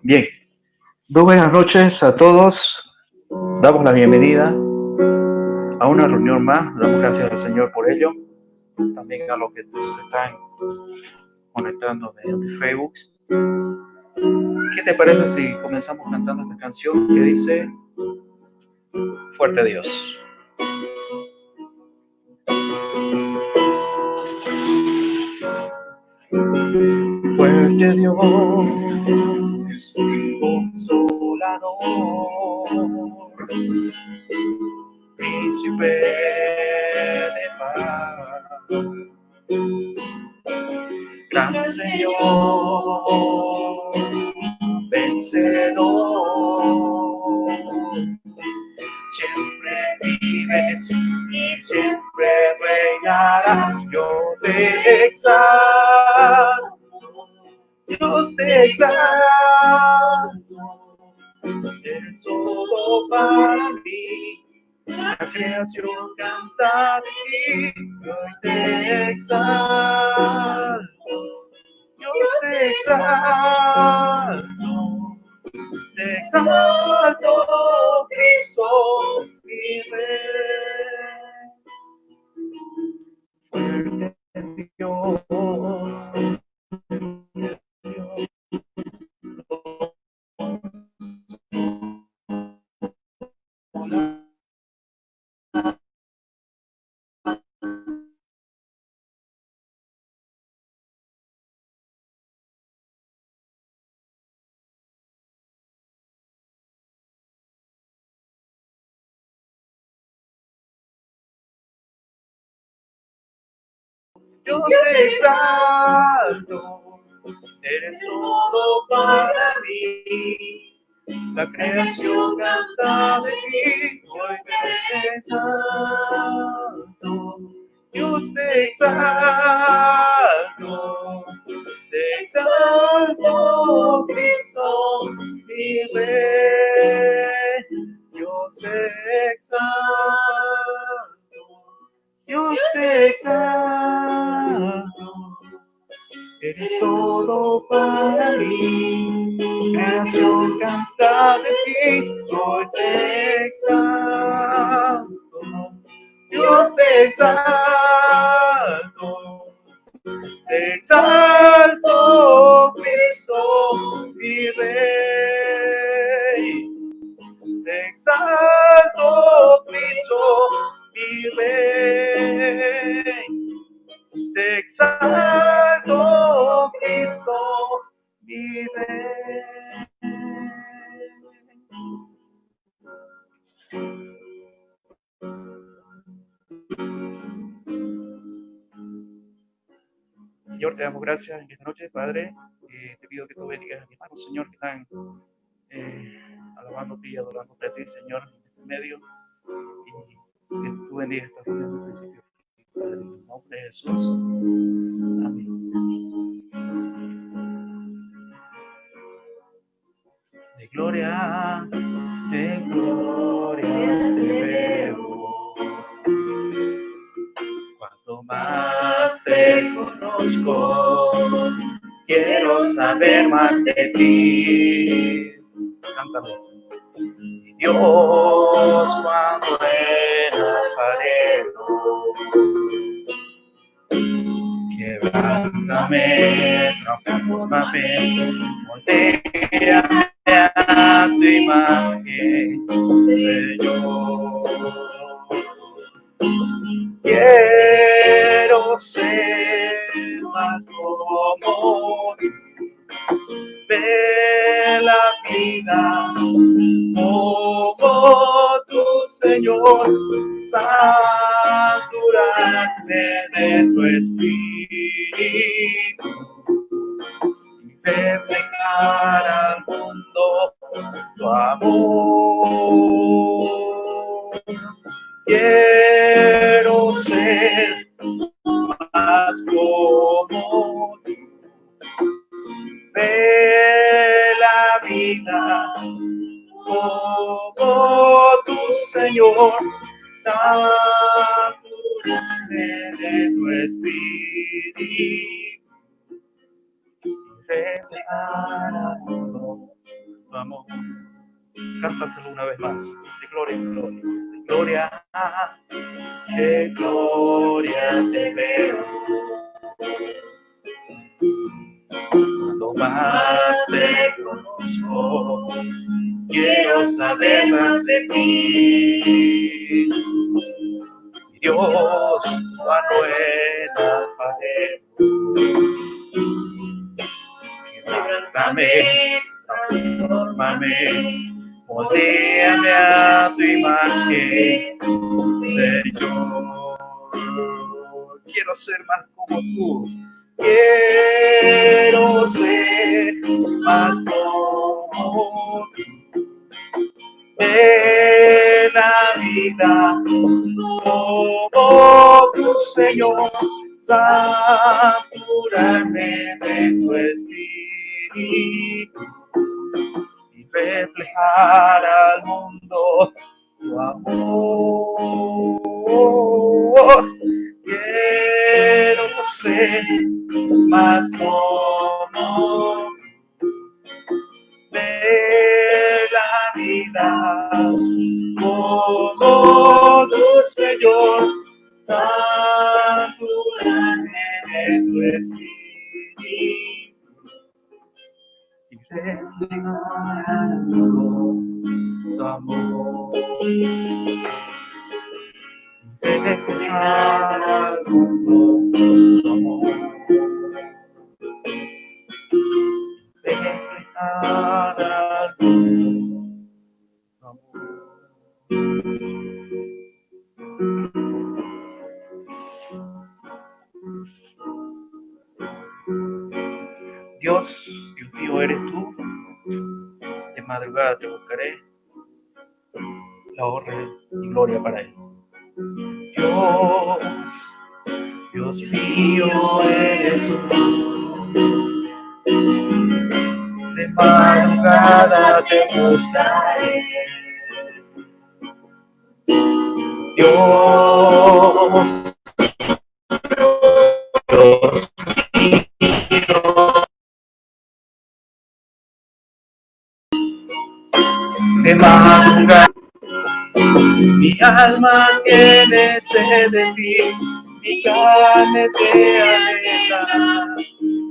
Bien, muy buenas noches a todos. Damos la bienvenida a una reunión más. Damos gracias al Señor por ello. También a los que se están conectando mediante Facebook. ¿Qué te parece si comenzamos cantando esta canción que dice Fuerte Dios? Fuerte Dios, consolador, príncipe de paz, gran Señor, vencedor, siempre vives y siempre reinarás. Yo te exalto, Dios te exalto, eres todo para mí. La creación canta de ti, hoy te exalto, Dios te exalto, Cristo, mi Rey. Fuerte Dios, yo te exalto, eres todo para mí. La creación canta de ti, hoy te exalto, Dios te exalto, Cristo, mi Rey. Dios te exalto, Dios te exalto, eres todo para mí. Creación canta de ti, hoy te exalto, Dios te exalto, Cristo, mi Rey. Te exalto, Cristo, mi Rey. Te exalto, Cristo, mi Rey. Señor, te damos gracias en esta noche, Padre. Te pido que tú bendigas a mis hermanos, Señor, que están alabándote y adorándote a ti, Señor, en este medio. Y que tú bendigas esta reunión del principio. Padre, en el nombre de Jesús. Amén. De gloria te veo. Cuanto más te conozco, quiero saber más de ti. Cántalo. Dios, cuando en alfarero, quebrántame, transfórmame, moldeame a tu imagen, Señor. Quiero ser más como tú, ver la vida como tu Señor, saturarme de tu espíritu y reflejar al mundo tu amor. Quiero ser más como tú, ver la vida como tu Señor, saturarme de tu espíritu y reflejar al mundo Cántaselo una vez más. De gloria en gloria. De gloria, de gloria te veo. Cuando más te conozco, quiero saber más de ti. Dios, cuán buen alfarero. Quebrántame, transfórmame, moldéame a tu imagen, Señor. Quiero ser más como tú. Quiero ser más como tú. De la vida como tu Señor, saturarme de tu espíritu y reflejar al mundo tu amor. Quiero ser más como de la vida, como tu Señor, saturarme de tu espíritu y reflejar al mundo tu amor. Reflejar al mundo tu amor. Reflejar al mundo tu amor. Dios, Dios mío eres tú, de madrugada te buscaré, la honra y gloria para él. Dios, Dios mío eres tú, de madrugada te buscaré. Dios, Dios mío, de madrugada mi alma tiene sed de ti, mi carne te anhela,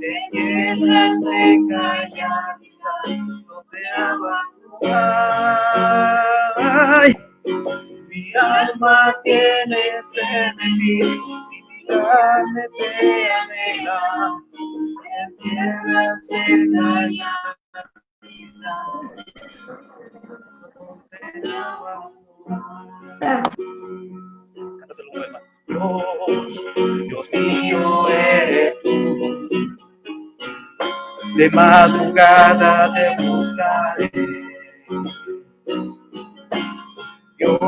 te tierra seca y árida, donde agua no hay. Mi alma tiene sed de ti, y mi carne te anhela, en tierra seca y árida, donde agua no hay. Cántaselo una vez más. Dios, Dios mío eres tú, de madrugada te buscaré. Dios,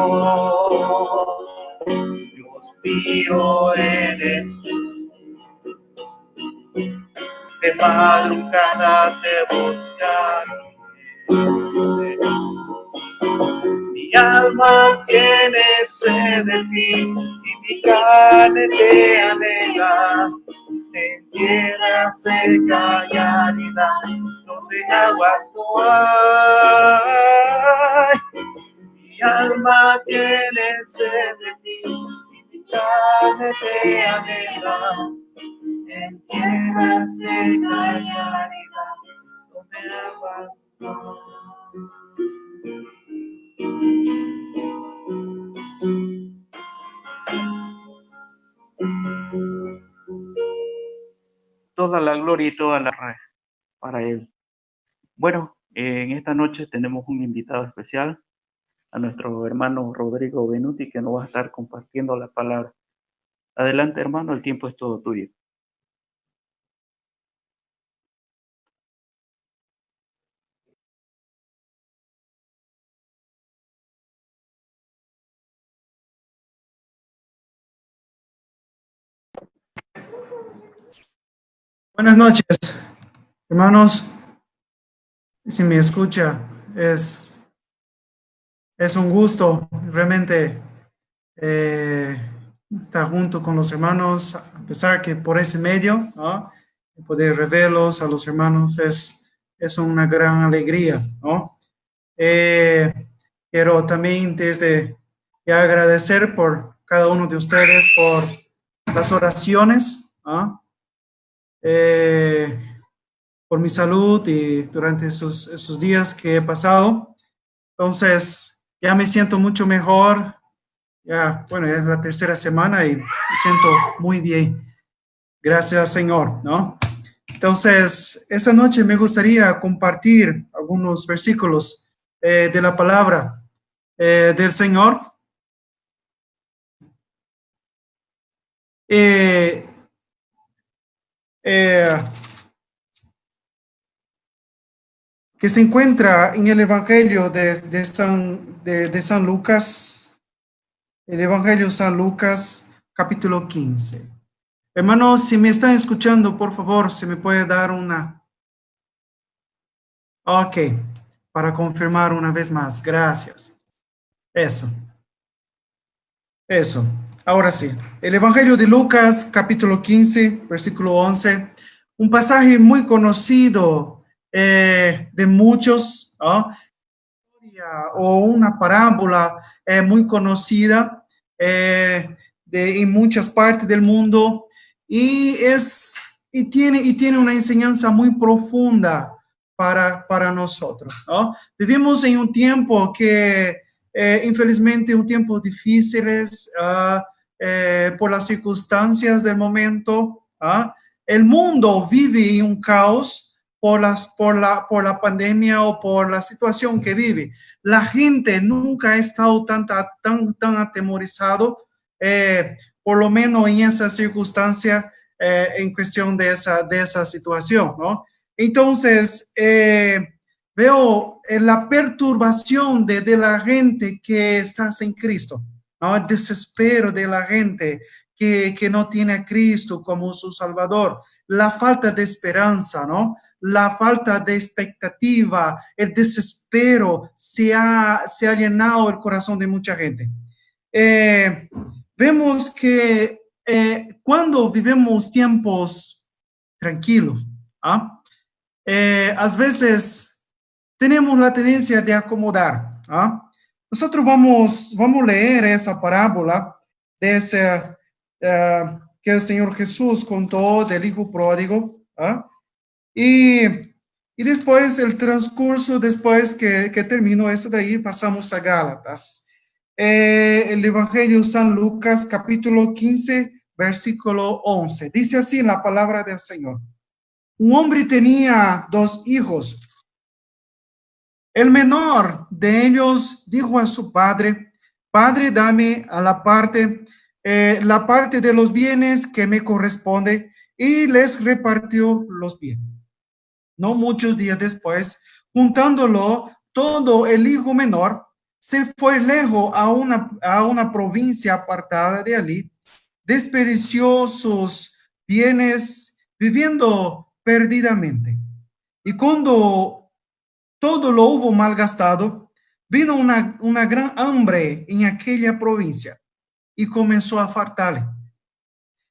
Dios mío eres tú, de madrugada te buscaré. Mi alma tiene sed de ti y mi carne te anhela, en tierra seca y árida, donde aguas no hay. Mi alma tiene sed de ti y mi carne te anhela, en tierra seca y árida, donde aguas no hay. Toda la gloria y toda la honra para él. Bueno, en esta noche tenemos un invitado especial, a nuestro hermano Rodrigo Benuti, que nos va a estar compartiendo la palabra. Adelante, hermano, el tiempo es todo tuyo. Buenas noches, hermanos. Si me escucha, es un gusto realmente estar junto con los hermanos, a pesar que por ese medio, ¿no?, poder reverlos a los hermanos es una gran alegría, ¿no? Quiero también desde ya agradecer por cada uno de ustedes por las oraciones, ¿ah? Por mi salud y durante esos días que he pasado. Entonces, ya me siento mucho mejor. Ya, bueno, ya es la tercera semana y me siento muy bien. Gracias, Señor, ¿no? Entonces, esta noche me gustaría compartir algunos versículos de la palabra del Señor. Eh, eh, que se encuentra en el Evangelio de San Lucas, el Evangelio de San Lucas, capítulo 15. Hermanos, si me están escuchando, por favor, se me puede dar una... Ok, para confirmar una vez más, gracias. Eso. Ahora sí, el Evangelio de Lucas, capítulo 15, versículo 11, un pasaje muy conocido de muchos, ¿no? O una parábola muy conocida en muchas partes del mundo y tiene una enseñanza muy profunda para nosotros, ¿no? Vivimos en un tiempo que infelizmente un tiempo difíciles por las circunstancias del momento. El mundo vive en un caos por la pandemia o por la situación que vive. La gente nunca ha estado tan atemorizado, por lo menos en esa circunstancia, en cuestión de esa situación, ¿no? Entonces, veo la perturbación de la gente que está sin Cristo, ¿no? El desespero de la gente que no tiene a Cristo como su Salvador, la falta de esperanza, ¿no? La falta de expectativa, el desespero se ha llenado el corazón de mucha gente. Vemos que cuando vivimos tiempos tranquilos, ¿ah? A veces tenemos la tendencia de acomodar. ¿Ah? Nosotros vamos a leer esa parábola de ese, que el Señor Jesús contó del hijo pródigo. ¿Ah? Y después, el transcurso, después que terminó eso de ahí, pasamos a Gálatas. El Evangelio San Lucas, capítulo 15, versículo 11. Dice así la palabra del Señor. Un hombre tenía dos hijos. El menor de ellos dijo a su padre, Padre, dame a la parte de los bienes que me corresponde, y les repartió los bienes. No muchos días después, juntándolo todo, el hijo menor se fue lejos a una provincia apartada de allí, desperdició sus bienes viviendo perdidamente. Y cuando todo lo hubo malgastado, vino una gran hambre en aquella provincia y comenzó a faltarle.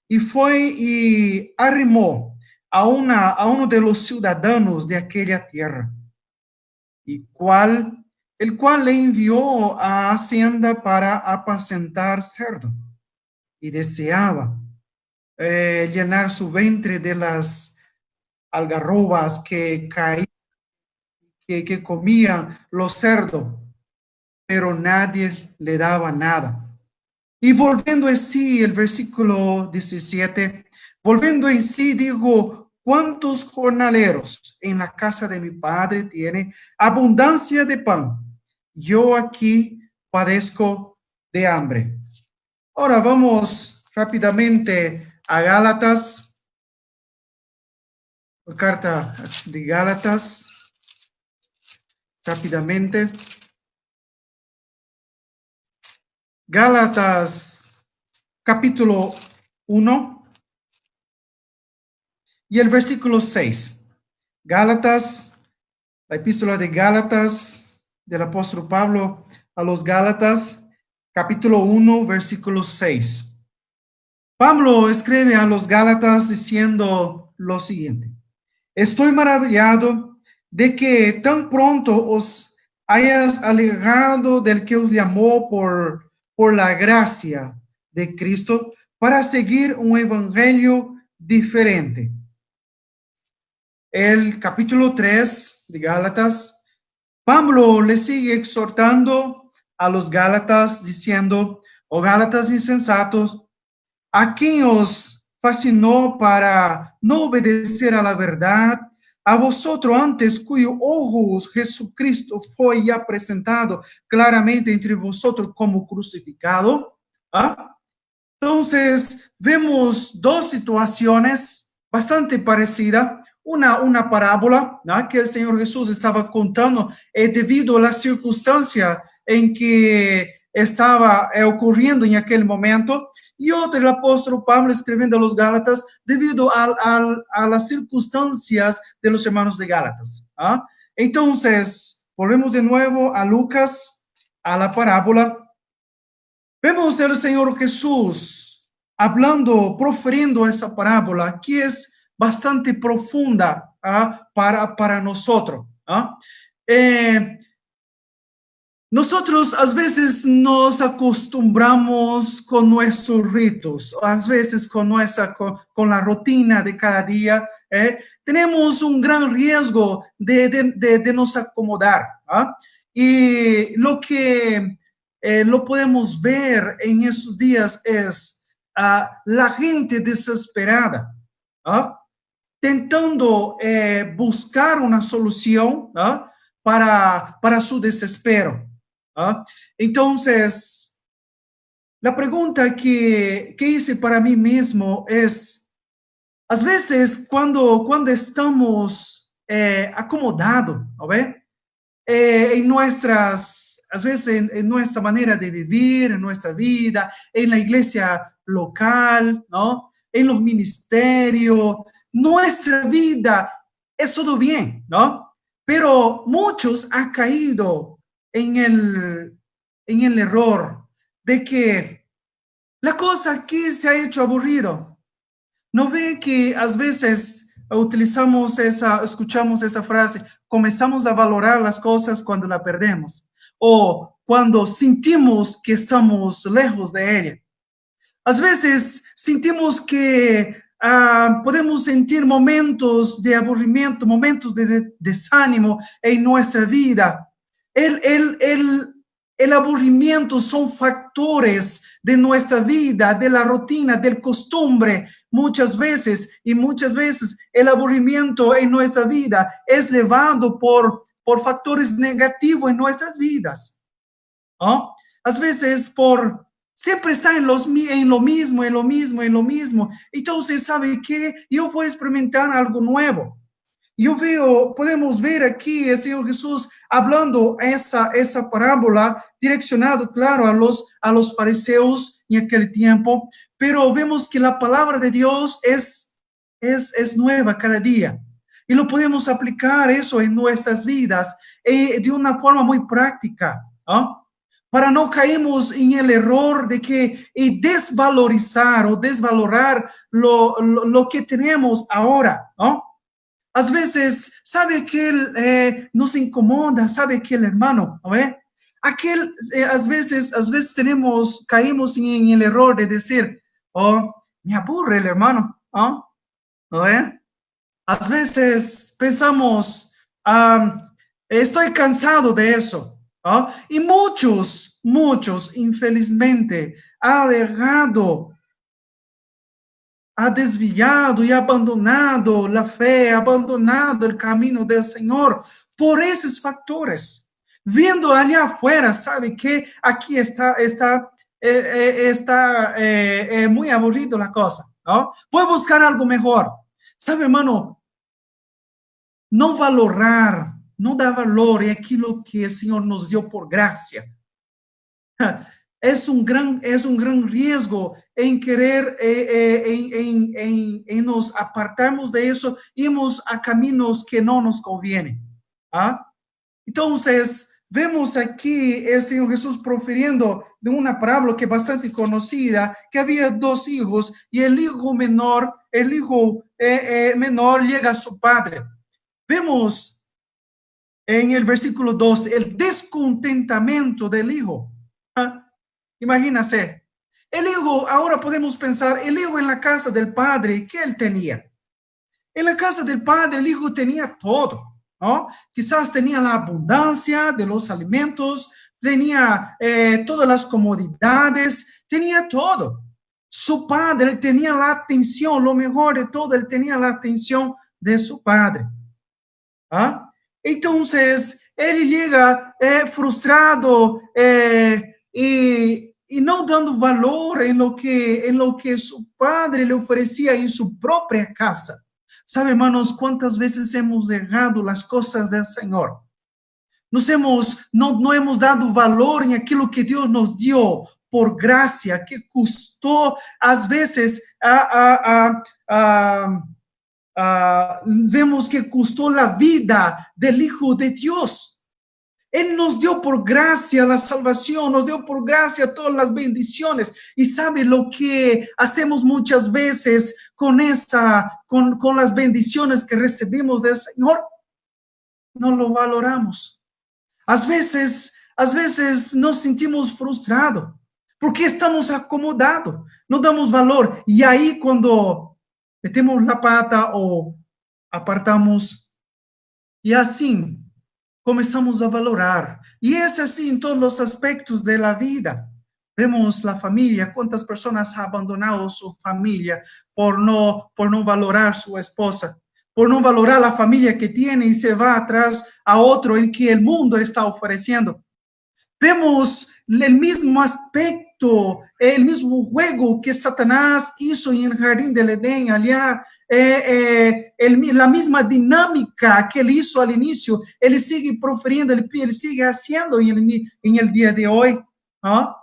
Y fue y arrimó a uno de los ciudadanos de aquella tierra, el cual le envió a hacienda para apacentar cerdo, y deseaba llenar su ventre de las algarrobas que caían, que comían los cerdos, pero nadie le daba nada. Y volviendo en sí, el versículo 17, volviendo en sí, digo, ¿cuántos jornaleros en la casa de mi padre tiene abundancia de pan? Yo aquí padezco de hambre. Ahora vamos rápidamente a Gálatas, la carta de Gálatas, rápidamente. Gálatas, capítulo 1 y el versículo 6. Gálatas, la epístola de Gálatas del apóstol Pablo a los Gálatas, capítulo 1, versículo 6. Pablo escribe a los Gálatas diciendo lo siguiente: estoy maravillado de que tan pronto os hayas alejado del que os llamó por la gracia de Cristo para seguir un evangelio diferente. El capítulo 3 de Gálatas, Pablo le sigue exhortando a los Gálatas diciendo: oh Gálatas insensatos, ¿a quién os fascinó para no obedecer a la verdad? A vosotros antes, cuyo ojos Jesucristo fue ya presentado claramente entre vosotros como crucificado. ¿Ah? Entonces, vemos dos situaciones bastante parecidas. Una parábola, ¿no?, que el Señor Jesús estaba contando debido a la circunstancia en que estaba ocurriendo en aquel momento, y otro, el apóstol Pablo escribiendo a los Gálatas debido a las circunstancias de los hermanos de Gálatas. ¿Ah? Entonces, volvemos de nuevo a Lucas, a la parábola. Vemos el Señor Jesús hablando, proferiendo esa parábola que es bastante profunda para nosotros. Nosotros a veces nos acostumbramos con nuestros ritos, a veces con la rutina de cada día. Tenemos un gran riesgo de nos acomodar. Y lo que lo podemos ver en esos días es la gente desesperada, tentando buscar una solución para su desespero. Entonces, la pregunta que hice para mí mismo es, a veces cuando estamos acomodados, ¿no ve? En nuestras, a veces en nuestra manera de vivir, en nuestra vida, en la iglesia local, ¿no? En los ministerios, nuestra vida es todo bien, ¿no? Pero muchos han caído en el error de que la cosa aquí se ha hecho aburrido. ¿No ve que a veces escuchamos esa frase, comenzamos a valorar las cosas cuando la perdemos o cuando sentimos que estamos lejos de ella? A veces sentimos que podemos sentir momentos de aburrimiento, momentos de desánimo en nuestra vida. El aburrimiento son factores de nuestra vida, de la rutina, del costumbre, muchas veces el aburrimiento en nuestra vida es llevado por factores negativos en nuestras vidas. ¿No? A veces siempre está en lo mismo. Entonces, ¿sabe qué? Yo voy a experimentar algo nuevo. Podemos ver aquí el Señor Jesús hablando esa parábola direccionado, claro, a los fariseos en aquel tiempo, pero vemos que la palabra de Dios es nueva cada día. Y lo podemos aplicar eso en nuestras vidas de una forma muy práctica, ¿no? Para no caernos en el error de que desvalorizar o desvalorar lo que tenemos ahora, ¿no? A veces, sabe que nos incomoda, sabe que el hermano, ¿no ve? A veces caímos en el error de decir, oh, me aburre el hermano, ¿no? ¿No ve? A veces pensamos, estoy cansado de eso, ¿no? Y muchos, infelizmente, han dejado, ha desviado y abandonado la fe, abandonado el camino del Señor por esos factores. Viendo allá afuera, sabe que aquí está muy aburrido la cosa, ¿no? Voy a buscar algo mejor. Sabe, hermano, no valorar, no dar valor a aquilo que el Señor nos dio por gracia. Es un gran riesgo en querer, en nos apartarnos de eso, irnos a caminos que no nos convienen. Entonces, vemos aquí el Señor Jesús profiriendo de una parábola que es bastante conocida, que había dos hijos y el hijo menor llega a su padre. Vemos en el versículo 2, el descontentamiento del hijo. ¿Ah? Imagínase, el hijo, ahora podemos pensar, el hijo en la casa del padre, ¿qué él tenía? En la casa del padre, el hijo tenía todo, ¿no? Quizás tenía la abundancia de los alimentos, tenía todas las comodidades, tenía todo. Su padre tenía la atención, lo mejor de todo, él tenía la atención de su padre. ¿Ah? Entonces, él llega frustrado y no dando valor en lo que su padre le ofrecía en su propia casa. ¿Sabe, hermanos, cuántas veces hemos dejado las cosas del Señor? No hemos dado valor en aquello que Dios nos dio por gracia, que costó a veces vemos que costó la vida del Hijo de Dios. Él nos dio por gracia la salvación, nos dio por gracia todas las bendiciones. Y sabe lo que hacemos muchas veces con las bendiciones que recibimos del Señor. No lo valoramos. A veces nos sentimos frustrados porque estamos acomodados, no damos valor. Y ahí cuando metemos la pata o apartamos, y así comenzamos a valorar. Y es así en todos los aspectos de la vida. Vemos la familia, cuántas personas han abandonado su familia por no valorar su esposa, por no valorar la familia que tiene y se va atrás a otro en que el mundo está ofreciendo. Vemos el mismo aspecto, el mismo juego que Satanás hizo en el jardín del Edén, allá, la misma dinámica que él hizo al inicio, él sigue proferiendo, él sigue haciendo en el día de hoy. ¿Ah?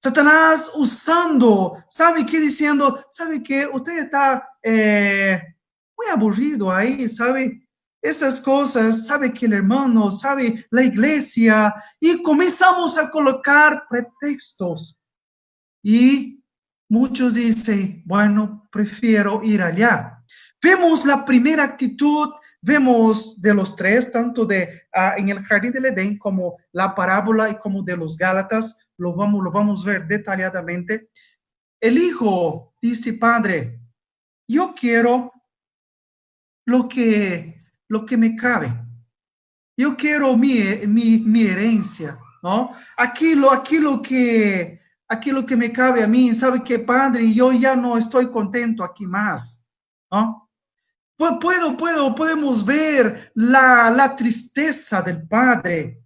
Satanás usando, ¿sabe qué? Diciendo, ¿sabe qué? Usted está muy aburrido ahí, ¿sabe? Esas cosas, sabe que el hermano, sabe la iglesia, y comenzamos a colocar pretextos. Y muchos dicen, bueno, prefiero ir allá. Vemos la primera actitud, vemos de los tres, tanto en el jardín del Edén como la parábola y como de los Gálatas, lo vamos a ver detalladamente. El hijo dice, padre, yo quiero lo que me cabe. Yo quiero mi herencia, ¿no? Aquí lo que me cabe a mí, ¿sabe qué, padre? Yo ya no estoy contento aquí más, ¿no? Podemos ver la tristeza del padre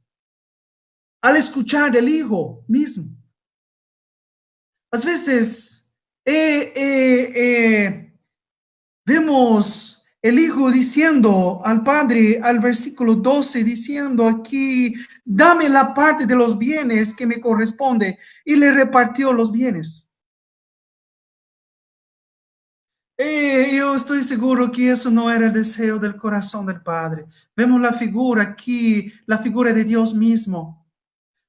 al escuchar del hijo mismo. A veces vemos el hijo diciendo al padre, al versículo 12, diciendo aquí, dame la parte de los bienes que me corresponde, y le repartió los bienes. Yo estoy seguro que eso no era el deseo del corazón del padre. Vemos la figura aquí, la figura de Dios mismo.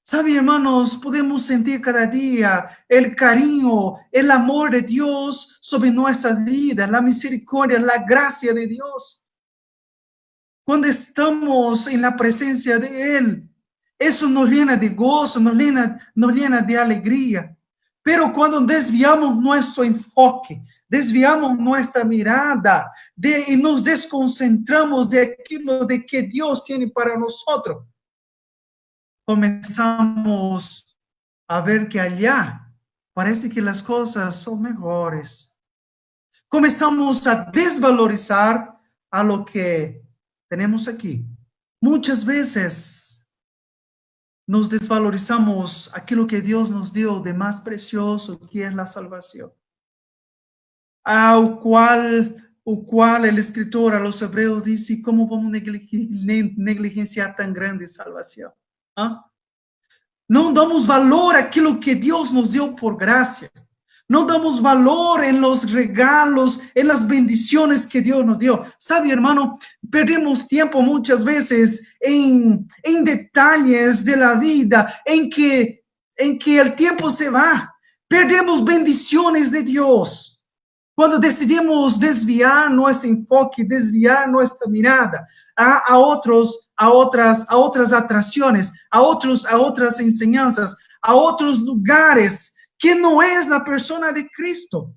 ¿Sabe, hermanos? Podemos sentir cada día el cariño, el amor de Dios sobre nuestra vida, la misericordia, la gracia de Dios. Cuando estamos en la presencia de Él, eso nos llena de gozo, nos llena de alegría. Pero cuando desviamos nuestro enfoque, desviamos nuestra mirada y nos desconcentramos de aquello de que Dios tiene para nosotros, comenzamos a ver que allá parece que las cosas son mejores. Comenzamos a desvalorizar a lo que tenemos aquí. Muchas veces nos desvalorizamos aquello que Dios nos dio de más precioso, que es la salvación. Al cual el escritor a los hebreos dice, ¿cómo vamos a negligenciar tan grande salvación? ¿Ah? No damos valor a aquello que Dios nos dio por gracia. No damos valor en los regalos, en las bendiciones que Dios nos dio. ¿Sabe, hermano? Perdemos tiempo muchas veces en detalles de la vida, en que el tiempo se va. Perdemos bendiciones de Dios Cuando decidimos desviar nuestro enfoque, desviar nuestra mirada a otras atracciones, a otras enseñanzas, a otros lugares que no es la persona de Cristo.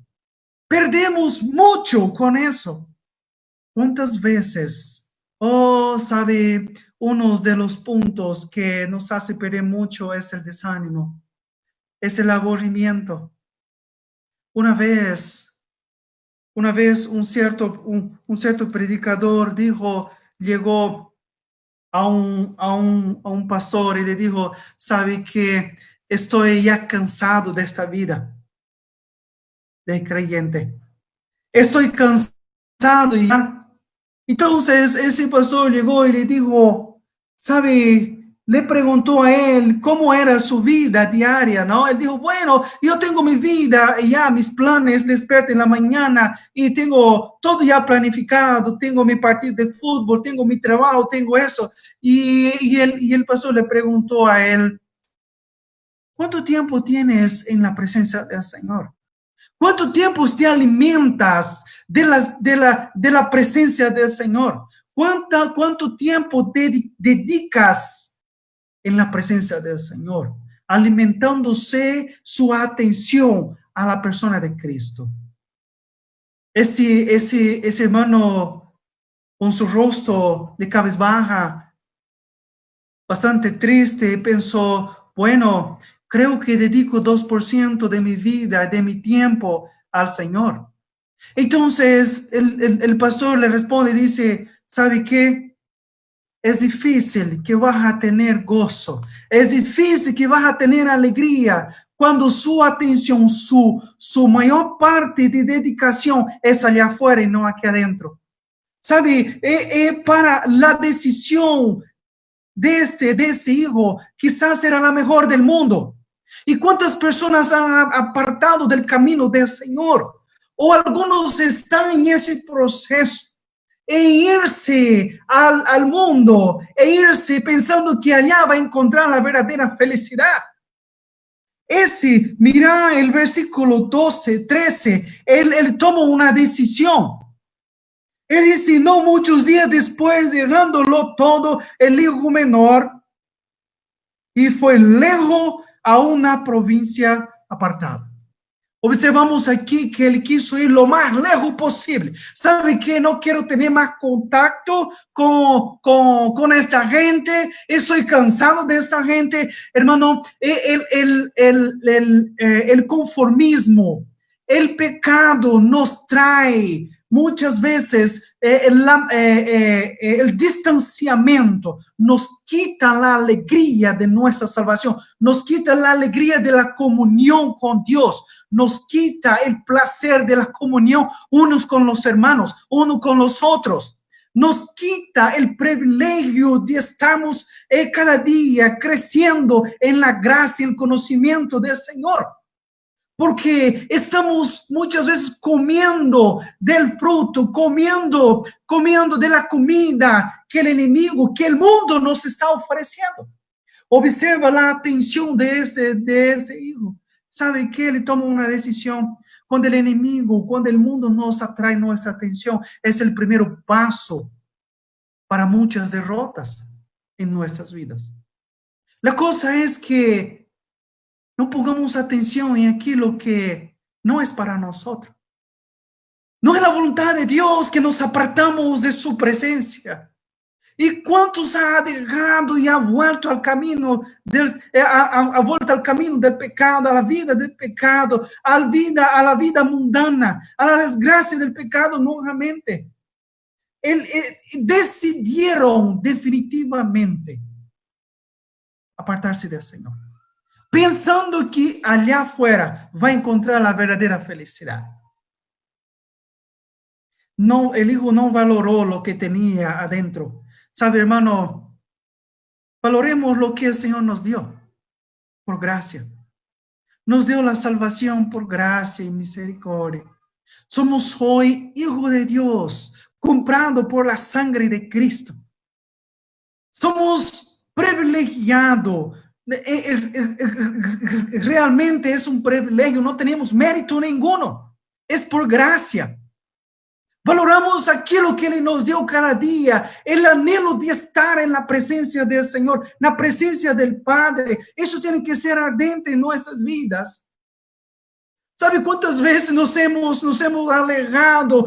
Perdemos mucho con eso. ¿Cuántas veces? Oh, sabe, uno de los puntos que nos hace perder mucho es el desánimo, es el aburrimiento. Una vez un cierto predicador llegó a un pastor y le dijo, sabe que estoy ya cansado de esta vida de creyente. Estoy cansado ya. Entonces ese pastor llegó y le dijo, sabe, le preguntó a él cómo era su vida diaria, ¿no? Él dijo, bueno, yo tengo mi vida y ya mis planes, despierto en la mañana y tengo todo ya planificado, tengo mi partido de fútbol, tengo mi trabajo, tengo eso. Y el pastor le preguntó a él, ¿cuánto tiempo tienes en la presencia del Señor? ¿Cuánto tiempo te alimentas de la presencia del Señor? ¿Cuánto tiempo te dedicas en la presencia del Señor? Alimentándose su atención a la persona de Cristo. Ese hermano con su rostro de cabizbaja, bastante triste, pensó, bueno, creo que dedico 2% de mi vida, de mi tiempo al Señor. Entonces el pastor le responde y dice, ¿sabe qué? Es difícil que vas a tener gozo. Es difícil que vas a tener alegría cuando su atención, su mayor parte de dedicación es allá afuera y no aquí adentro. ¿Sabe? Para la decisión de ese hijo, quizás era la mejor del mundo. ¿Y cuántas personas han apartado del camino del Señor? O algunos están en ese proceso e irse al mundo, e irse pensando que allá va a encontrar la verdadera felicidad. Mira el versículo 12, 13, él toma una decisión. Él dice, no muchos días después, dejándolo todo, el hijo menor, y fue lejos a una provincia apartada. Observamos aquí que él quiso ir lo más lejos posible. ¿Sabe qué? No quiero tener más contacto con esta gente. Estoy cansado de esta gente. Hermano, el conformismo, el pecado nos trae muchas veces el distanciamiento, nos quita la alegría de nuestra salvación, nos quita la alegría de la comunión con Dios, nos quita el placer de la comunión unos con los hermanos, unos con los otros. Nos quita el privilegio de estarmos cada día creciendo en la gracia y el conocimiento del Señor. Porque estamos muchas veces comiendo del fruto, comiendo de la comida que el enemigo, que el mundo nos está ofreciendo. Observa la atención de ese hijo. ¿Sabe qué? Él toma una decisión. Cuando el enemigo, cuando el mundo nos atrae nuestra atención, es el primer paso para muchas derrotas en nuestras vidas. La cosa es que no pongamos atención en aquello que no es para nosotros. No es la voluntad de Dios que nos apartamos de su presencia. ¿Y cuántos ha dejado y ha vuelto al camino ha vuelto al camino del pecado, a la vida del pecado, a la vida mundana, a la desgracia del pecado nuevamente? Decidieron definitivamente apartarse del Señor, pensando que allá afuera va a encontrar la verdadera felicidad. No, el hijo no valoró lo que tenía adentro. Sabe, hermano, valoremos lo que el Señor nos dio por gracia. Nos dio la salvación por gracia y misericordia. Somos hoy hijos de Dios, comprado por la sangre de Cristo. Somos privilegiados. Realmente es un privilegio, no tenemos mérito ninguno. es por gracia. Valoramos aquilo que Ele nos dio cada día, el anhelo de estar en la presencia del Señor, la presencia del Padre. Eso tiene que ser ardente en nuestras vidas. ¿Sabe cuántas veces nos hemos alejado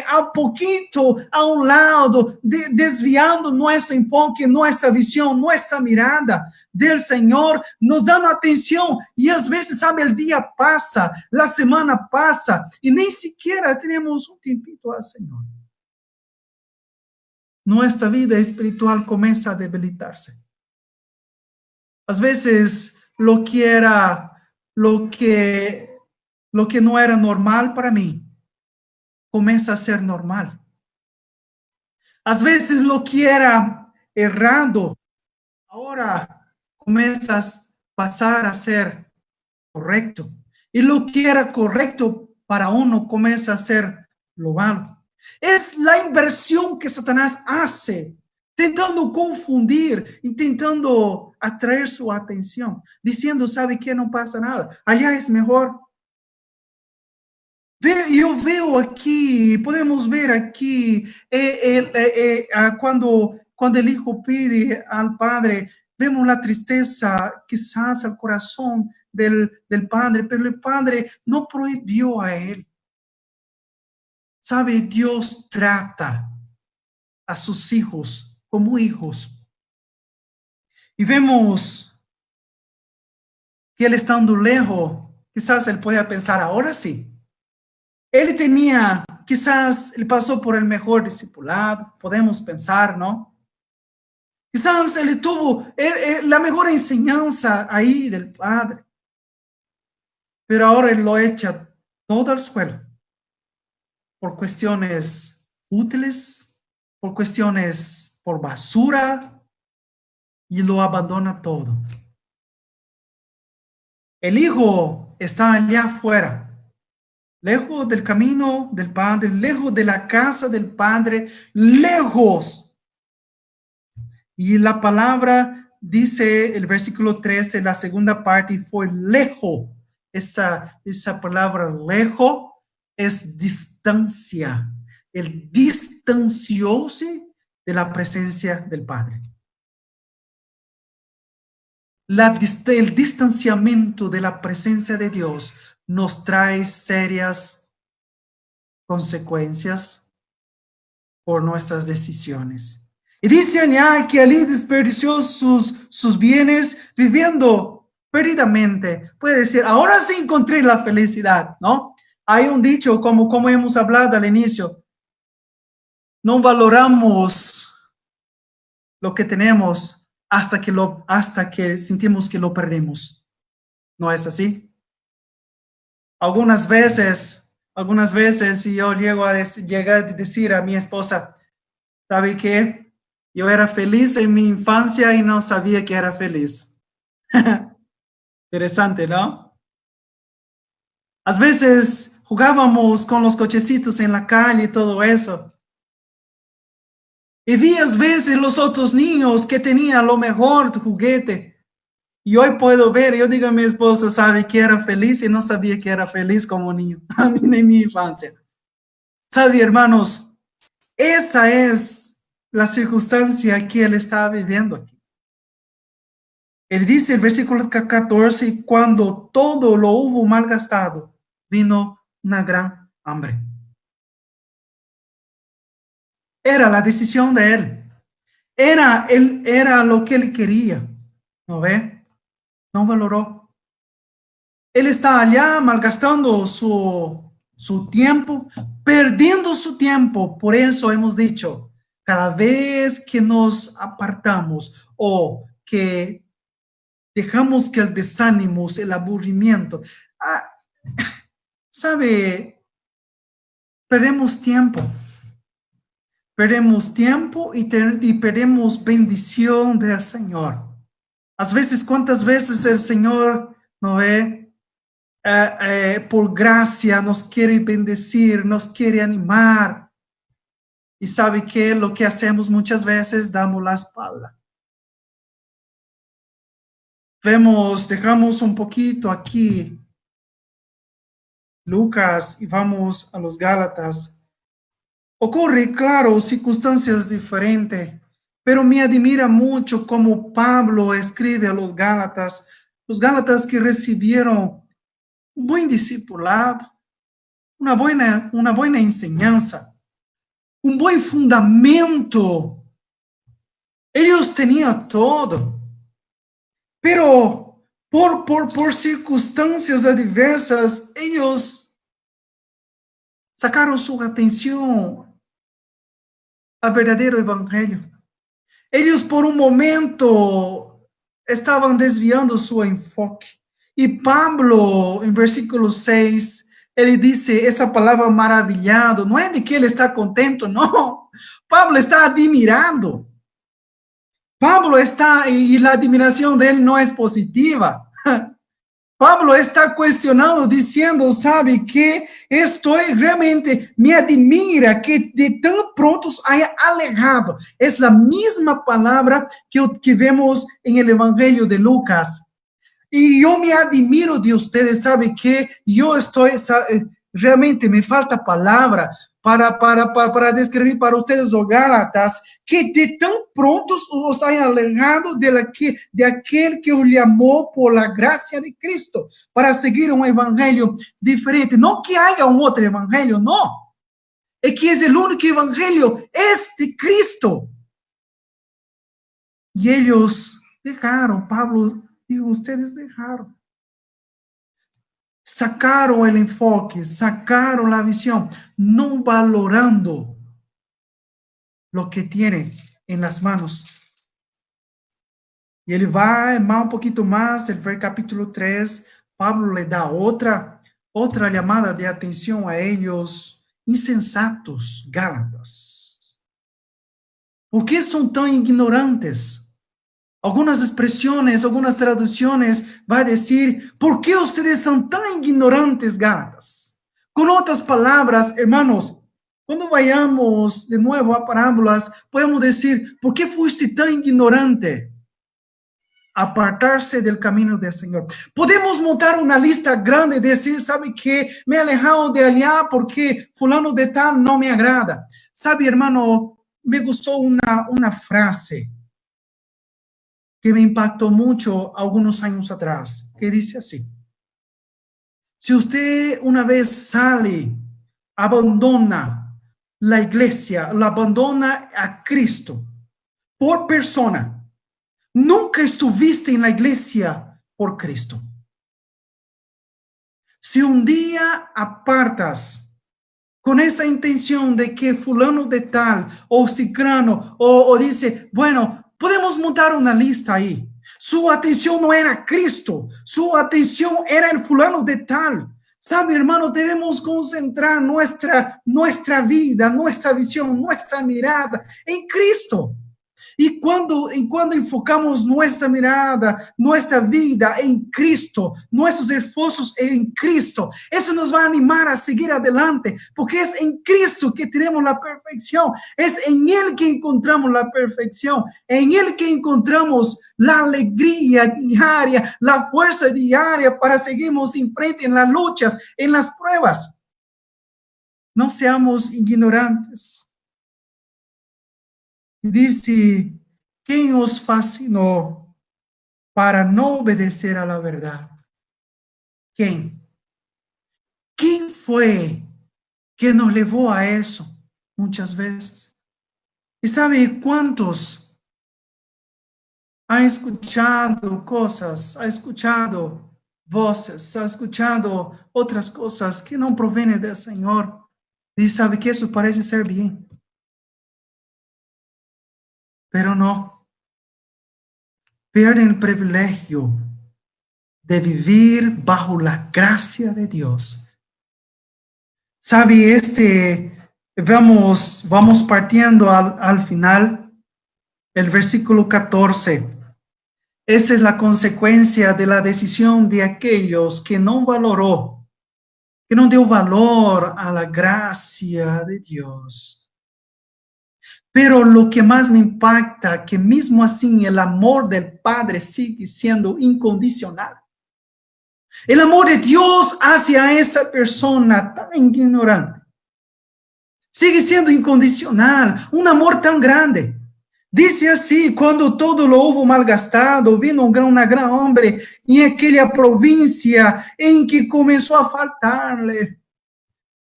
a poquito a un lado, desviando nuestro enfoque, nuestra visión, nuestra mirada del Señor, nos dan atención y a veces, sabe, el día pasa, la semana pasa y ni siquiera tenemos un tiempito al Señor. Nuestra vida espiritual comienza a debilitarse. A veces lo que no era normal para mí comienza a ser normal. A veces lo que era errado ahora comienza a pasar a ser correcto. Y lo que era correcto para uno comienza a ser lo malo. Es la inversión que Satanás hace, tentando confundir, intentando atraer su atención, diciendo, ¿sabe qué? No pasa nada, allá es mejor. Yo veo aquí, podemos ver aquí, cuando el hijo pide al padre, vemos la tristeza quizás al corazón del padre, pero el padre no prohibió a él. ¿Sabe? Dios trata a sus hijos como hijos. Y vemos que él estando lejos, quizás él pueda pensar, ahora sí. Él tenía, quizás él pasó por el mejor discipulado, podemos pensar, ¿no? Quizás él tuvo la mejor enseñanza ahí del Padre. Pero ahora él lo echa todo al suelo por cuestiones útiles, por basura, y lo abandona todo. El hijo está allá afuera, lejos del camino del Padre, lejos de la casa del Padre, lejos. Y la palabra dice, el versículo 13, la segunda parte, fue lejos. Esa palabra lejos es distancia. El distancióse de la presencia del Padre. El distanciamiento de la presencia de Dios nos trae serias consecuencias por nuestras decisiones. Y dice allá que Ali desperdició sus bienes viviendo perdidamente. Puede decir, ahora sí encontré la felicidad, ¿no? Hay un dicho, como hemos hablado al inicio, no valoramos lo que tenemos hasta que sentimos que lo perdemos. ¿No es así? Algunas veces, y yo llegar a decir a mi esposa, ¿sabe qué? Yo era feliz en mi infancia y no sabía que era feliz. Interesante, ¿no? A veces jugábamos con los cochecitos en la calle y todo eso. Y vi a veces los otros niños que tenían lo mejor de juguete. Y hoy puedo ver, yo digo a mi esposa, sabe que era feliz y no sabía que era feliz como niño, a mí en mi infancia. Sabe, hermanos, esa es la circunstancia que él estaba viviendo aquí. Él dice el versículo 14, cuando todo lo hubo malgastado, vino una gran hambre. Era la decisión de él. Era lo que él quería. ¿No ve? No valoró. Él está allá malgastando su tiempo, perdiendo su tiempo. Por eso hemos dicho, cada vez que nos apartamos o que dejamos que el desánimo, el aburrimiento, ¿sabe? Perdemos tiempo. Perdemos tiempo y perdemos bendición del Señor. A veces, ¿cuántas veces el Señor, no ve? Por gracia nos quiere bendecir, nos quiere animar. Y sabe que lo que hacemos muchas veces, damos la espalda. Dejamos un poquito aquí Lucas y vamos a los Gálatas, ocurre, claro, circunstancias diferentes, pero me admira mucho cómo Pablo escribe a los Gálatas que recibieron un buen discipulado, una buena enseñanza, un buen fundamento. Ellos tenían todo, pero por circunstancias adversas, ellos sacaron su atención al verdadero evangelio. Ellos por un momento estaban desviando su enfoque. Y Pablo, en versículo 6, él dice esa palabra maravillado. No es de que él está contento, no. Pablo está admirando. Pablo está, y la admiración de él no es positiva. Pablo está cuestionando, diciendo, sabe que estoy realmente, me admira que de tan pronto haya alejado. Es la misma palabra que vemos en el Evangelio de Lucas. Y yo me admiro de ustedes, sabe que yo estoy, realmente me falta palabra para describir para ustedes, los Gálatas, que de tan prontos os hayan alejado de aquel que os llamó por la gracia de Cristo para seguir un evangelio diferente. No que haya un otro evangelio, no. Es que es el único evangelio, es de Cristo. Y ellos dejaron, Pablo dijo, ustedes dejaron. Sacaron el enfoque, sacaron la visión, no valorando lo que tiene en las manos. Y él va un poquito más, el capítulo 3, Pablo le da otra llamada de atención a ellos, insensatos, Gálatas. ¿Por qué son tan ignorantes? Algunas expresiones, algunas traducciones va a decir, ¿por qué ustedes son tan ignorantes, Gálatas? Con otras palabras, hermanos, cuando vayamos de nuevo a parábolas, podemos decir, ¿por qué fuiste tan ignorante? Apartarse del camino del Señor. Podemos montar una lista grande de decir, ¿sabe qué? Me he alejado de allá porque fulano de tal no me agrada. ¿Sabe, hermano? Me gustó una frase que me impactó mucho algunos años atrás, que dice así: si usted una vez sale, abandona la iglesia, la abandona a Cristo por persona, nunca estuviste en la iglesia por Cristo. Si un día apartas con esa intención de que fulano de tal o cicrano o dice, bueno, podemos montar una lista ahí. Su atención no era Cristo, su atención era el fulano de tal. Sabe, hermano, debemos concentrar nuestra vida, nuestra visión, nuestra mirada en Cristo. Y cuando enfocamos nuestra mirada, nuestra vida en Cristo, nuestros esfuerzos en Cristo, eso nos va a animar a seguir adelante, porque es en Cristo que tenemos la perfección, es en Él que encontramos la perfección, en Él que encontramos la alegría diaria, la fuerza diaria para seguirnos en frente en las luchas, en las pruebas. No seamos ignorantes. Dice, ¿quién os fascinó para no obedecer a la verdad? ¿Quién? ¿Quién fue que nos llevó a eso muchas veces? ¿Y sabe cuántos han escuchado cosas, han escuchado voces, han escuchado otras cosas que no provienen del Señor? Y sabe que eso parece ser bien, pero no. Pierden el privilegio de vivir bajo la gracia de Dios. Sabe, vamos partiendo al final, el versículo 14. Esa es la consecuencia de la decisión de aquellos que no valoró, que no dio valor a la gracia de Dios. Pero lo que más me impacta, que mismo así el amor del Padre sigue siendo incondicional. El amor de Dios hacia esa persona tan ignorante sigue siendo incondicional, un amor tan grande. Dice así: cuando todo lo hubo malgastado, vino una gran hambre en aquella provincia en que comenzó a faltarle.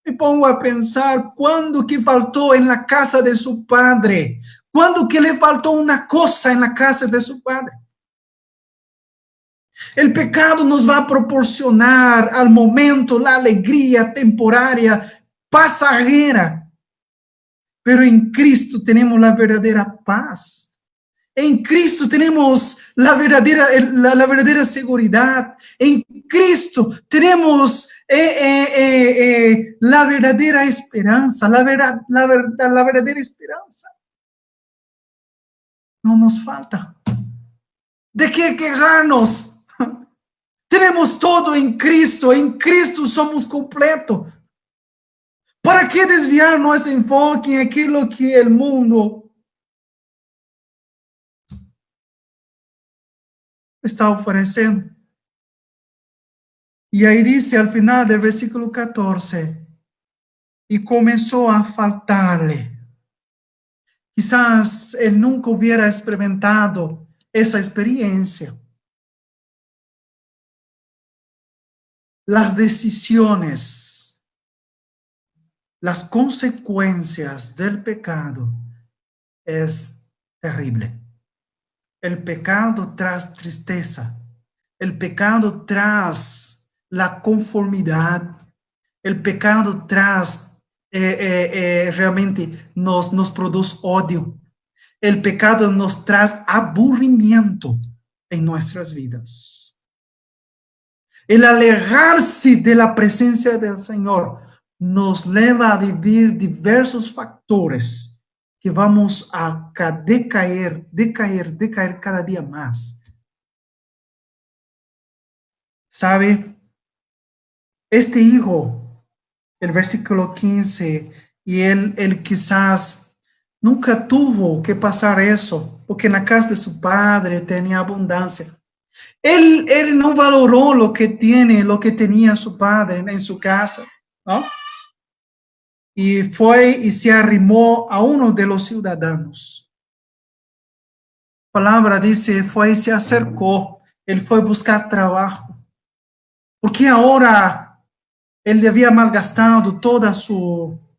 Me pongo a pensar, ¿cuándo que faltó en la casa de su padre? ¿Cuándo que le faltó una cosa en la casa de su padre? El pecado nos va a proporcionar al momento la alegría temporaria, pasajera, pero en Cristo tenemos la verdadera paz. En Cristo tenemos la verdadera seguridad. En Cristo tenemos la verdadera esperanza, la verdadera esperanza. No nos falta. ¿De qué quejarnos? Tenemos todo en Cristo somos completos. ¿Para qué desviar nuestro enfoque en aquello que el mundo está ofreciendo? Y ahí dice al final del versículo 14, y comenzó a faltarle. Quizás él nunca hubiera experimentado esa experiencia. Las decisiones, las consecuencias del pecado es terrible. El pecado tras tristeza, el pecado tras la conformidad, el pecado tras realmente nos produce odio. El pecado nos trae aburrimiento en nuestras vidas. El alejarse de la presencia del Señor nos lleva a vivir diversos factores que vamos a decaer cada día más. ¿Sabe? Este hijo, el versículo 15, y él quizás nunca tuvo que pasar eso, porque en la casa de su padre tenía abundancia. Él no valoró lo que tenía su padre en su casa, ¿no? Y fue y se arrimó a uno de los ciudadanos. La palabra dice, fue y se acercó, él fue a buscar trabajo, porque ahora él había malgastado todos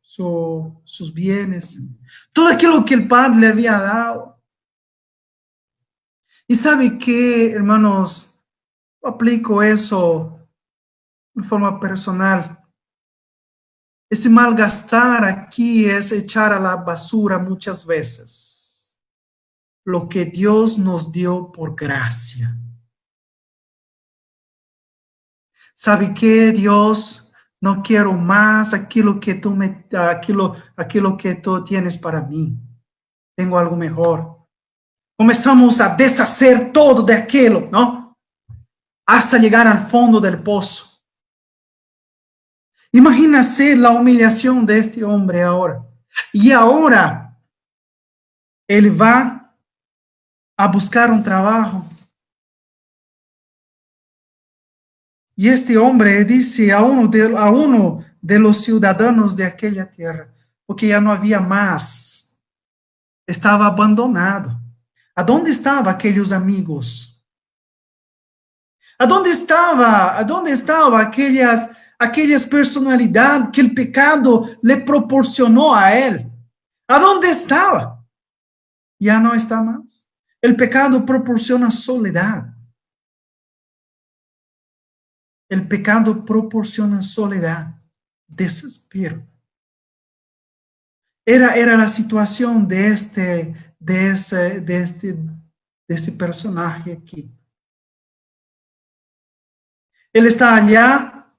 sus bienes, todo aquello que el padre le había dado. Y sabe qué, hermanos, aplico eso de forma personal. Ese malgastar aquí es echar a la basura muchas veces lo que Dios nos dio por gracia. ¿Sabe qué, Dios? No quiero más aquello que tú tienes para mí. Tengo algo mejor. Comenzamos a deshacer todo de aquello, ¿no? Hasta llegar al fondo del pozo. Imagínese la humillación de este hombre ahora. Y ahora él va a buscar un trabajo. Y este hombre dice a uno de los ciudadanos de aquella tierra, porque ya no había más, estaba abandonado. ¿A dónde estaban aquellos amigos? ¿A dónde estaban aquellas personalidades que el pecado le proporcionó a él? ¿A dónde estaba? Ya no está más. El pecado proporciona soledad. El pecado proporciona soledad, desespero. Era la situación de ese personaje aquí. Él está allá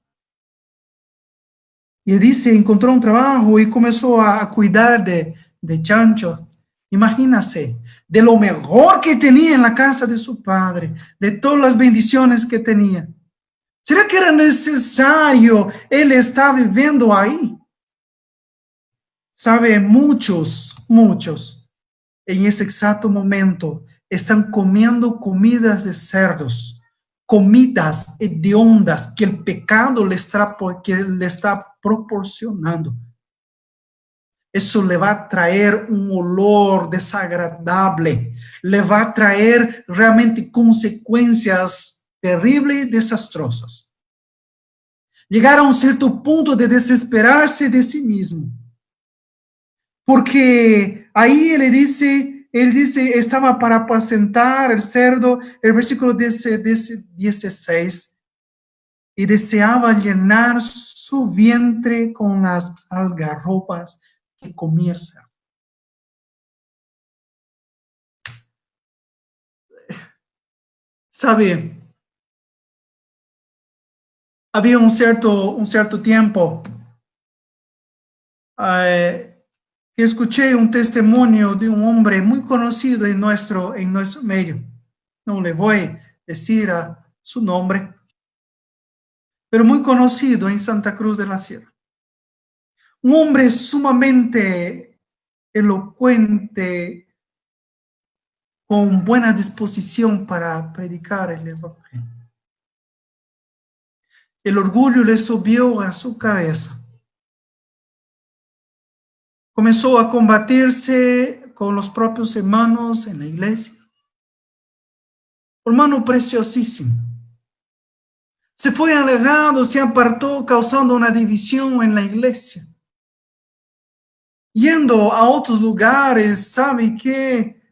y dice, encontró un trabajo y comenzó a cuidar de chancho. Imagínase, de lo mejor que tenía en la casa de su padre, de todas las bendiciones que tenía. ¿Será que era necesario él estar viviendo ahí? Sabe, muchos en ese exacto momento están comiendo comidas de cerdos, comidas hediondas que el pecado le está proporcionando. Eso le va a traer un olor desagradable, le va a traer realmente consecuencias terribles y desastrosas. Llegar a un cierto punto de desesperarse de sí mismo. Porque ahí él dice, estaba para apacentar el cerdo, el versículo 16, y deseaba llenar su vientre con las algarrobas que comía. Sabe, había un cierto tiempo que escuché un testimonio de un hombre muy conocido en nuestro medio. No le voy a decir su nombre, pero muy conocido en Santa Cruz de la Sierra. Un hombre sumamente elocuente, con buena disposición para predicar el evangelio. El orgullo le subió a su cabeza. Comenzó a combatirse con los propios hermanos en la iglesia. Hermano preciosísimo. Se fue alejado, se apartó, causando una división en la iglesia. Yendo a otros lugares, ¿sabe qué?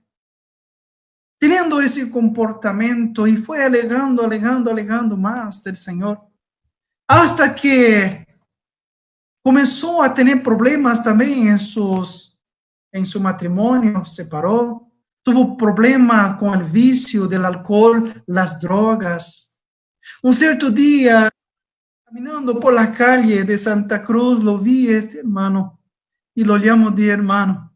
Teniendo ese comportamiento, y fue alegando más del Señor. Hasta que comenzó a tener problemas también en su matrimonio, se separó, tuvo problemas con el vicio del alcohol, las drogas. Un cierto día, caminando por la calle de Santa Cruz, lo vi este hermano y lo llamo de hermano,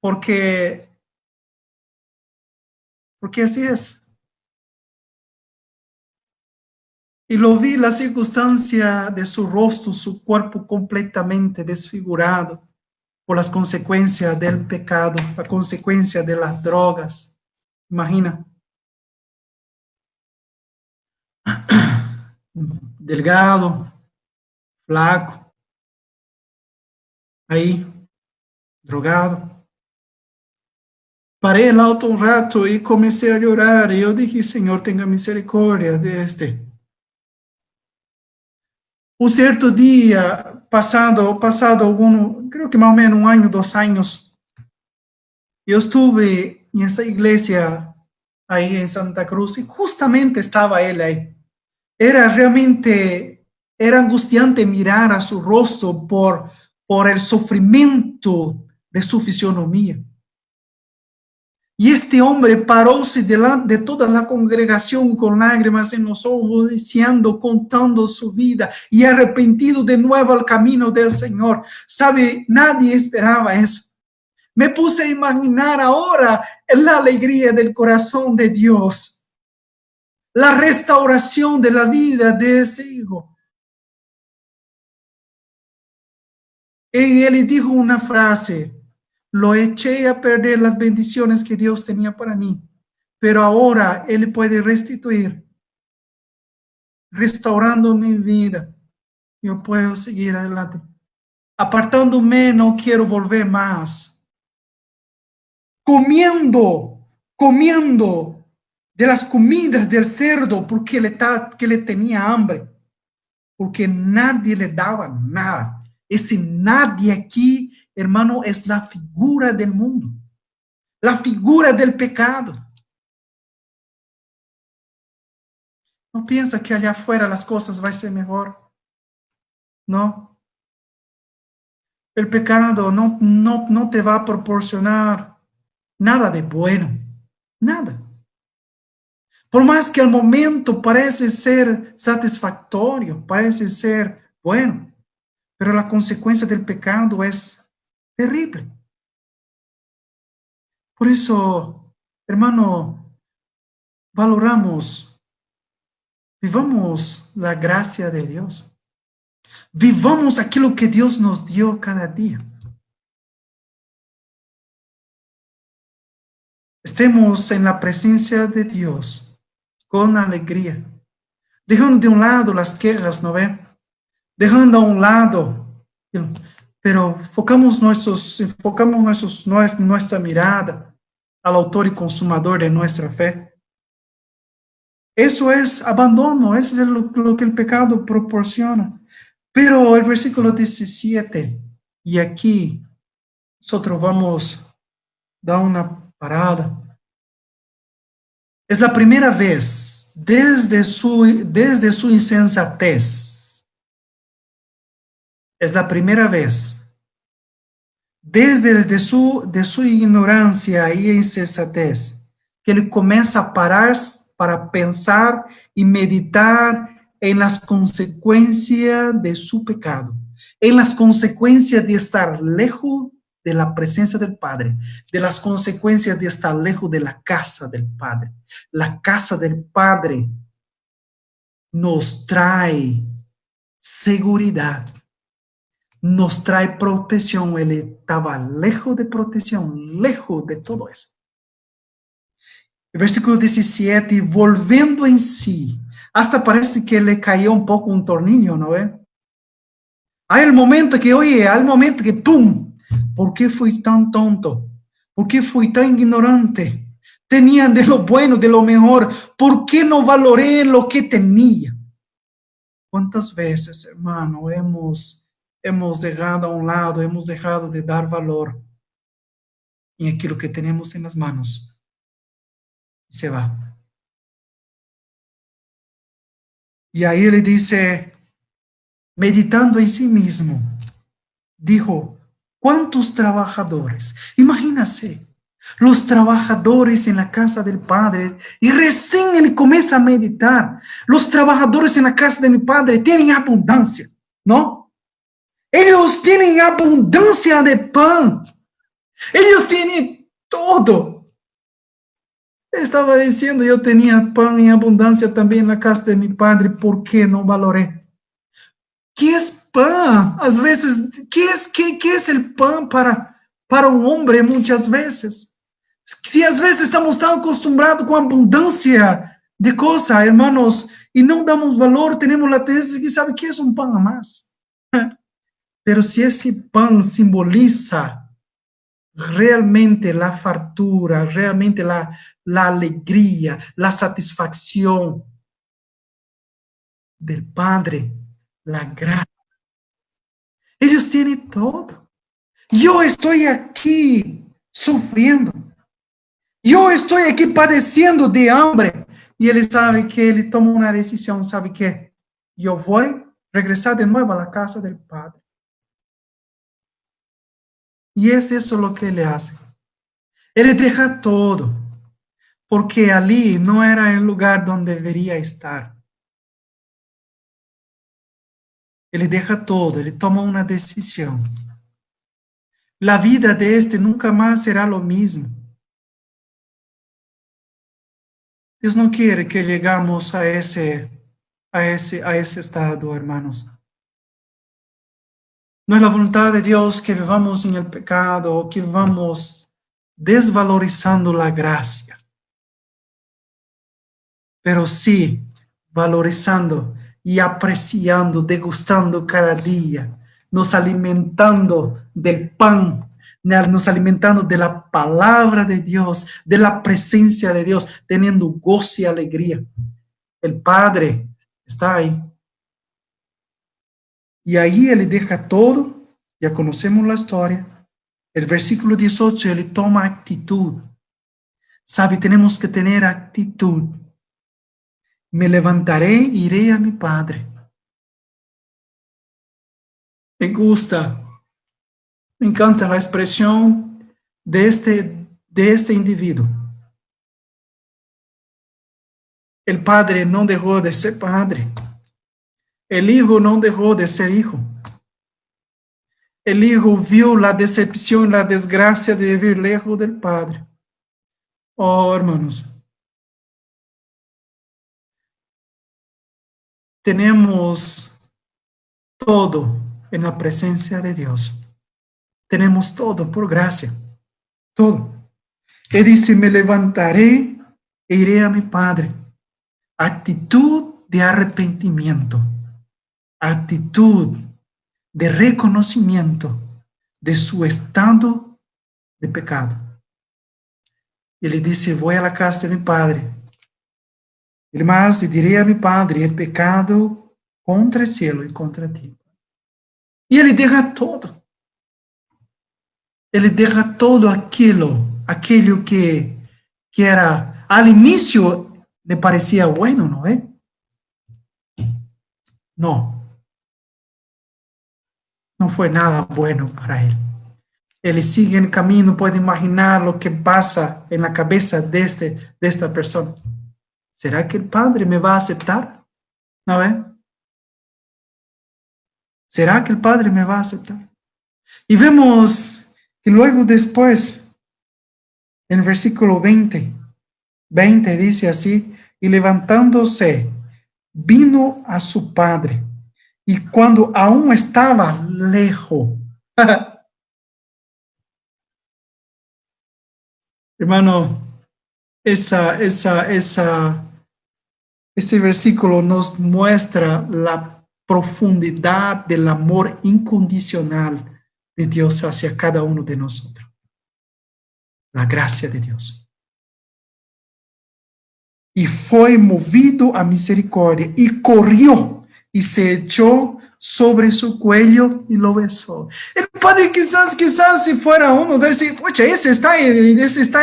porque así es. Y lo vi la circunstancia de su rostro, su cuerpo completamente desfigurado por las consecuencias del pecado, la consecuencia de las drogas. Imagina. Delgado, flaco, ahí, drogado. Paré el auto un rato y comencé a llorar. Y yo dije, Señor, tenga misericordia de este. Un cierto día, pasado creo que más o menos 1 año, 2 años, yo estuve en esa iglesia ahí en Santa Cruz y justamente estaba él ahí. Era angustiante mirar a su rostro por el sufrimiento de su fisionomía. Y este hombre paróse delante de toda la congregación con lágrimas en los ojos, diciendo, contando su vida y arrepentido de nuevo al camino del Señor. ¿Sabe? Nadie esperaba eso. Me puse a imaginar ahora la alegría del corazón de Dios, la restauración de la vida de ese hijo. Y él dijo una frase: lo eché a perder las bendiciones que Dios tenía para mí, pero ahora Él puede restituir, restaurando mi vida. Yo puedo seguir adelante. Apartándome, no quiero volver más. Comiendo de las comidas del cerdo porque le tenía hambre, porque nadie le daba nada. Ese nadie aquí, hermano, es la figura del mundo, la figura del pecado. No piensa que allá afuera las cosas van a ser mejor. No. El pecado no te va a proporcionar nada de bueno. Nada. Por más que al momento parece ser satisfactorio, parece ser bueno, pero la consecuencia del pecado es terrible. Por eso, hermano, vivamos la gracia de Dios. Vivamos aquilo que Dios nos dio cada día. estemos en la presencia de Dios con alegría, dejando de un lado las quejas, ¿no ve? Dejando a un lado, pero enfocamos nuestra mirada al autor y consumador de nuestra fe. Eso es abandono, eso es lo que el pecado proporciona. Pero el versículo 17, y aquí nosotros vamos a dar una parada. Es la primera vez desde su insensatez. Es la primera vez desde su ignorancia y insensatez que ele começa a parar para pensar y meditar en las consecuencias de su pecado, en las consecuencias de estar lejos de la presencia del Padre, de las consecuencias de estar lejos de la casa del Padre. La casa del Padre nos trae seguridad, nos trae protección. Él estaba lejos de protección, lejos de todo eso. El versículo 17, volviendo en sí, hasta parece que le cayó un poco un tornillo, ¿no ve? Hay el momento que, ¡pum! ¿Por qué fui tan tonto? ¿Por qué fui tan ignorante? Tenía de lo bueno, de lo mejor. ¿Por qué no valoré lo que tenía? ¿Cuántas veces, hermano, hemos dejado a un lado, hemos dejado de dar valor en aquilo que tenemos en las manos? Se va. Y ahí le dice, meditando en sí mismo, dijo, ¿cuántos trabajadores? Imagínase, los trabajadores en la casa del Padre, y recién él comienza a meditar, los trabajadores en la casa de mi Padre tienen abundancia, ¿no? Ellos tienen abundancia de pan, ellos tienen todo. Él estaba diciendo, yo tenía pan en abundancia también en la casa de mi Padre, ¿por qué no valoré? ¿Qué es pan? A veces, ¿qué es el pan para un hombre muchas veces? Si a veces estamos tan acostumbrados con abundancia de cosas, hermanos, y no damos valor, tenemos la tendencia de que sabe qué es un pan a más. Pero si ese pan simboliza realmente la fartura, realmente la alegría, la satisfacción del Padre, la gracia. Ellos tienen todo. Yo estoy aquí sufriendo. Yo estoy aquí padeciendo de hambre. Y él sabe que él toma una decisión, sabe que yo voy a regresar de nuevo a la casa del Padre. Y es eso lo que él hace. Él deja todo, porque allí no era el lugar donde debería estar. Él deja todo, él toma una decisión. La vida de este nunca más será lo mismo. Dios no quiere que llegamos a ese estado, hermanos. No es la voluntad de Dios que vivamos en el pecado, que vivamos desvalorizando la gracia, pero sí valorizando y apreciando, degustando cada día, nos alimentando del pan, nos alimentando de la palabra de Dios, de la presencia de Dios, teniendo gozo y alegría. El Padre está ahí. Y ahí él deja todo, ya conocemos la historia. El versículo 18, él toma actitud. Sabe, tenemos que tener actitud. Me levantaré, iré a mi Padre. Me gusta, me encanta la expresión de este individuo. El Padre no dejó de ser Padre. El Hijo no dejó de ser Hijo. El Hijo vio la decepción, la desgracia de vivir lejos del Padre. Oh, hermanos, tenemos todo en la presencia de Dios. Tenemos todo por gracia. Todo. Y dice, me levantaré e iré a mi padre. Actitud de arrepentimiento, actitud de reconocimiento de su estado de pecado. Y le dice, voy a la casa de mi padre. Y más, y diré a mi padre, he pecado contra el cielo y contra ti. Y él deja todo. Él deja todo aquello que era, al inicio le parecía bueno, ¿no es? No fue nada bueno para él. Él sigue en camino, puede imaginar lo que pasa en la cabeza de esta persona. ¿Será que el Padre me va a aceptar? ¿No ve? ¿Será que el Padre me va a aceptar? Y vemos que luego después, en el versículo 20 dice así, y levantándose, vino a su padre, y cuando aún estaba lejos, hermano, ese versículo nos muestra la profundidad del amor incondicional de Dios hacia cada uno de nosotros. La gracia de Dios. Y fue movido a misericordia y corrió y se echó sobre su cuello y lo besó. El padre quizás si fuera uno, decir, pucha, ese está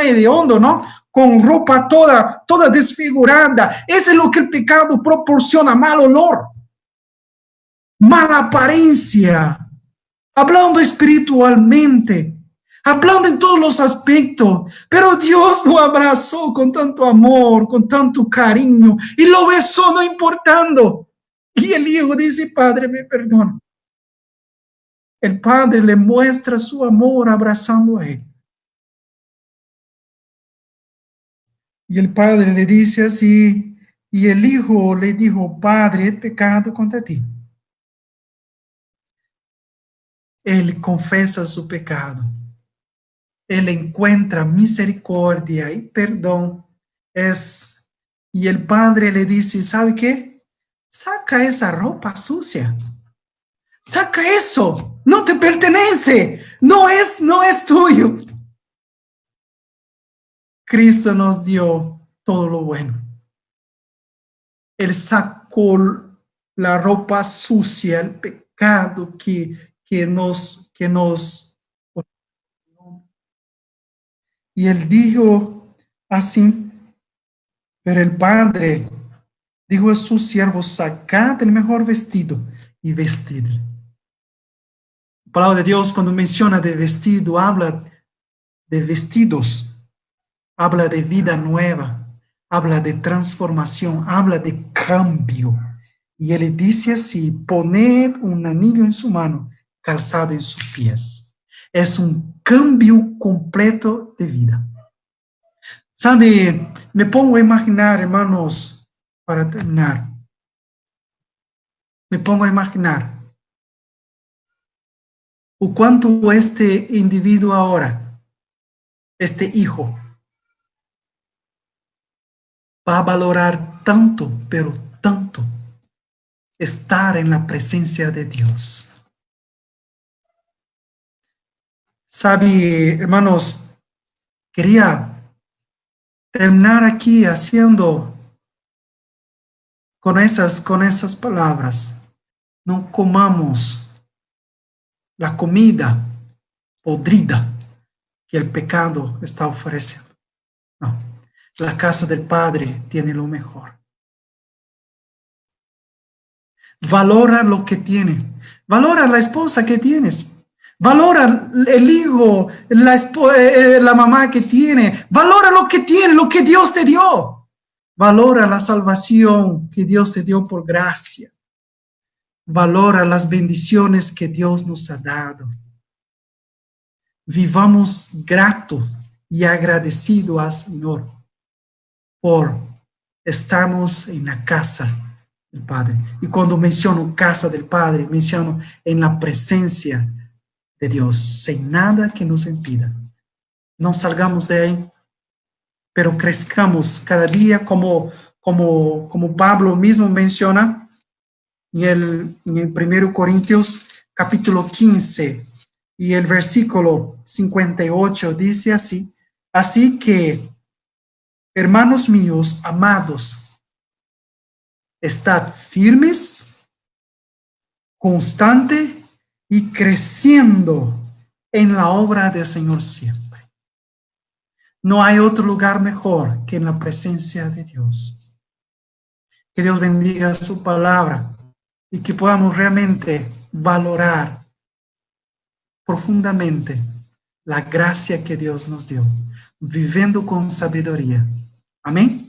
hediondo, ¿no? Con ropa toda desfigurada. Ese es lo que el pecado proporciona, mal olor, mala apariencia, hablando espiritualmente, hablando en todos los aspectos, pero Dios lo abrazó con tanto amor, con tanto cariño, y lo besó no importando. Y el hijo dice, Padre, me perdona. El padre le muestra su amor abrazando a él. Y el padre le dice así, y el hijo le dijo, Padre, he pecado contra ti. Él confesa su pecado. Él encuentra misericordia y perdón. Y el padre le dice, ¿sabe qué? Saca esa ropa sucia. Saca eso. No te pertenece. No es tuyo. Cristo nos dio todo lo bueno. Él sacó la ropa sucia, el pecado que nos y él dijo así, pero el padre dijo a sus siervos, sacad el mejor vestido y vestidle. La palabra de Dios cuando menciona de vestido, habla de vestidos, habla de vida nueva, habla de transformación, habla de cambio. Y él dice así, poned un anillo en su mano, calzado en sus pies. Es un cambio completo de vida. ¿Sabe? Me pongo a imaginar, hermanos, para terminar. Me pongo a imaginar o cuánto este individuo ahora, este hijo, va a valorar tanto, pero tanto, estar en la presencia de Dios. Sabe, hermanos, quería terminar aquí haciendo con esas palabras. No comamos la comida podrida que el pecado está ofreciendo. No, la casa del Padre tiene lo mejor. Valora lo que tiene. Valora la esposa que tienes. Valora el hijo, la mamá que tiene. Valora lo que tiene, lo que Dios te dio. Valora la salvación que Dios te dio por gracia. Valora las bendiciones que Dios nos ha dado. Vivamos gratos y agradecidos al Señor por estarmos en la casa del Padre. Y cuando menciono casa del Padre, menciono en la presencia de Dios, sin nada que nos impida. No salgamos de ahí. pero crezcamos cada día como Pablo mismo menciona en el 1 Corintios capítulo 15 y el versículo 58 dice así: así que, hermanos míos, amados, estad firmes, constante y creciendo en la obra del Señor siempre. No hay otro lugar mejor que en la presencia de Dios. Que Dios bendiga su palabra y que podamos realmente valorar profundamente la gracia que Dios nos dio, viviendo con sabiduría. Amén.